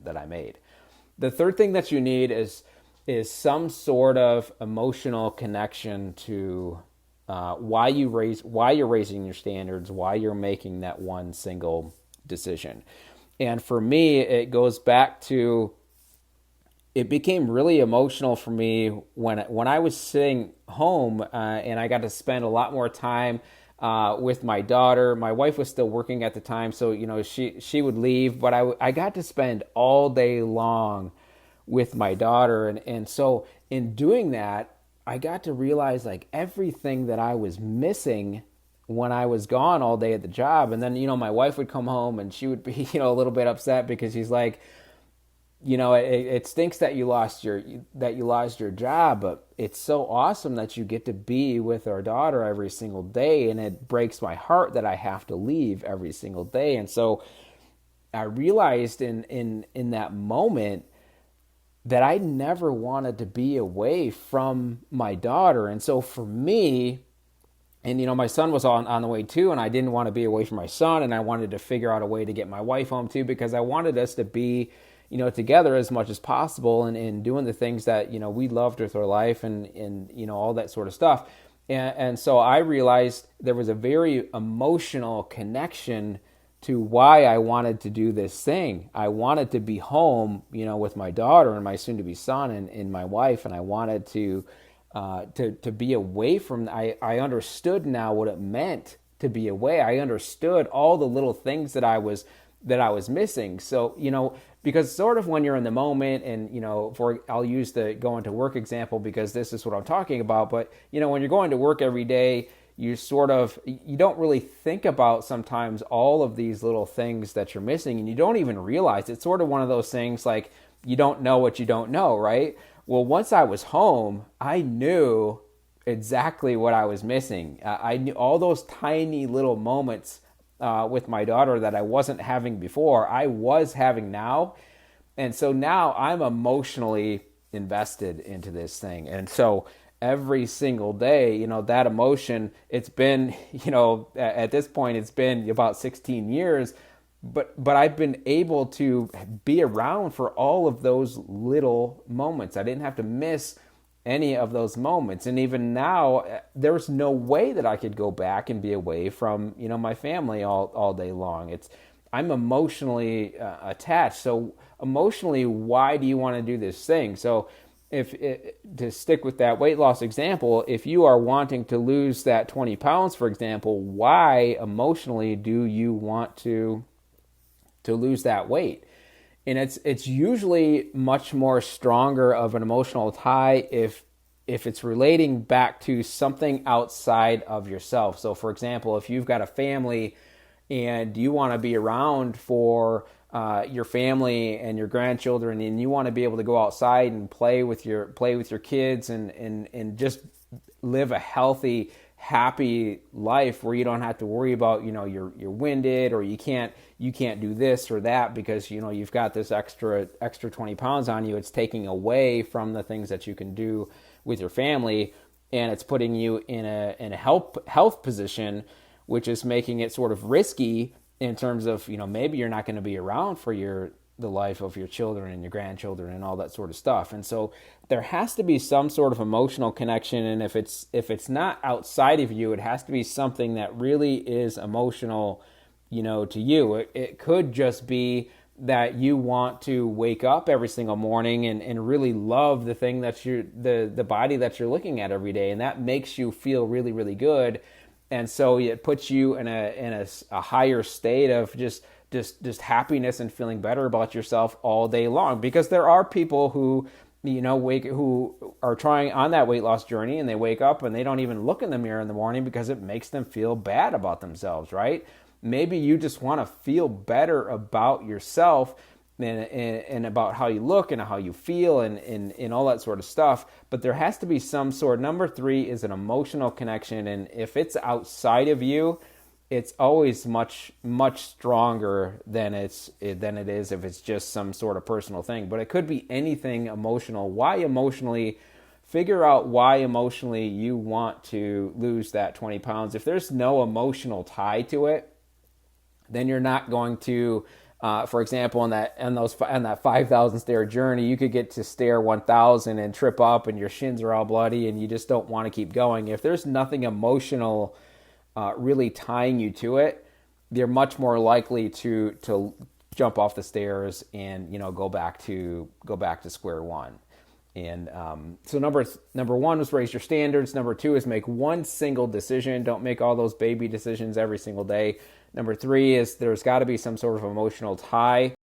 that I made. The third thing that you need is some sort of emotional connection to why you're raising your standards, why you're making that one single decision. And for me, it goes back to, it became really emotional for me when I was sitting home and I got to spend a lot more time with my daughter. My wife was still working at the time, so she would leave, but I got to spend all day long with my daughter, and so in doing that, I got to realize like everything that I was missing when I was gone all day at the job. And then my wife would come home and she would be a little bit upset because she's like, it stinks that you lost your job, but it's so awesome that you get to be with our daughter every single day, and it breaks my heart that I have to leave every single day. And so I realized in that moment that I never wanted to be away from my daughter. And so for me, and my son was on the way too, and I didn't want to be away from my son, and I wanted to figure out a way to get my wife home too, because I wanted us to be together as much as possible, and doing the things that we loved with our life, and all that sort of stuff. And so I realized there was a very emotional connection to why I wanted to do this thing. I wanted to be home, with my daughter and my soon-to-be son and my wife, and I wanted to be away from. I understood now what it meant to be away. I understood all the little things that I was missing. So because sort of when you're in the moment, and I'll use the going to work example because this is what I'm talking about. But when you're going to work every day, you don't really think about sometimes all of these little things that you're missing, and you don't even realize. It's sort of one of those things like you don't know what you don't know, right? Well, once I was home, I knew exactly what I was missing. I knew all those tiny little moments with my daughter that I wasn't having before, I was having now. And so now I'm emotionally invested into this thing. And so every single day, that emotion, it's been, at this point, it's been about 16 years, but I've been able to be around for all of those little moments. I didn't have to miss any of those moments. And even now, there's no way that I could go back and be away from, my family all day long. I'm emotionally attached. So emotionally, why do you want to do this thing? So to stick with that weight loss example, if you are wanting to lose that 20 pounds, for example, why emotionally do you want to lose that weight? And it's usually much more stronger of an emotional tie if it's relating back to something outside of yourself. So for example, if you've got a family and you want to be around for your family and your grandchildren, and you want to be able to go outside and play with your kids and just live a healthy, happy life where you don't have to worry about you're winded, or you can't do this or that because you've got this extra 20 pounds on you. It's taking away from the things that you can do with your family, and it's putting you in a health position, which is making it sort of risky in terms of, maybe you're not going to be around for the life of your children and your grandchildren and all that sort of stuff. And so there has to be some sort of emotional connection. And if it's not outside of you, it has to be something that really is emotional, to you. It could just be that you want to wake up every single morning and really love the thing that the body that you're looking at every day. And that makes you feel really, really good. And so it puts you in a higher state of just happiness and feeling better about yourself all day long. Because there are people who who are trying on that weight loss journey, and they wake up and they don't even look in the mirror in the morning because it makes them feel bad about themselves, right? Maybe you just want to feel better about yourself and about how you look and how you feel and all that sort of stuff. But there has to be some sort. Number 3 is an emotional connection. And if it's outside of you, it's always much, much stronger than it is if it's just some sort of personal thing. But it could be anything emotional. Why emotionally? Figure out why emotionally you want to lose that 20 pounds. If there's no emotional tie to it, then you're not going to For example, on that 5,000 stair journey, you could get to stair 1,000 and trip up, and your shins are all bloody, and you just don't want to keep going. If there's nothing emotional really tying you to it, you're much more likely to jump off the stairs and go back to square one. And so number one was raise your standards. Number two is make one single decision. Don't make all those baby decisions every single day. Number three is there's got to be some sort of emotional tie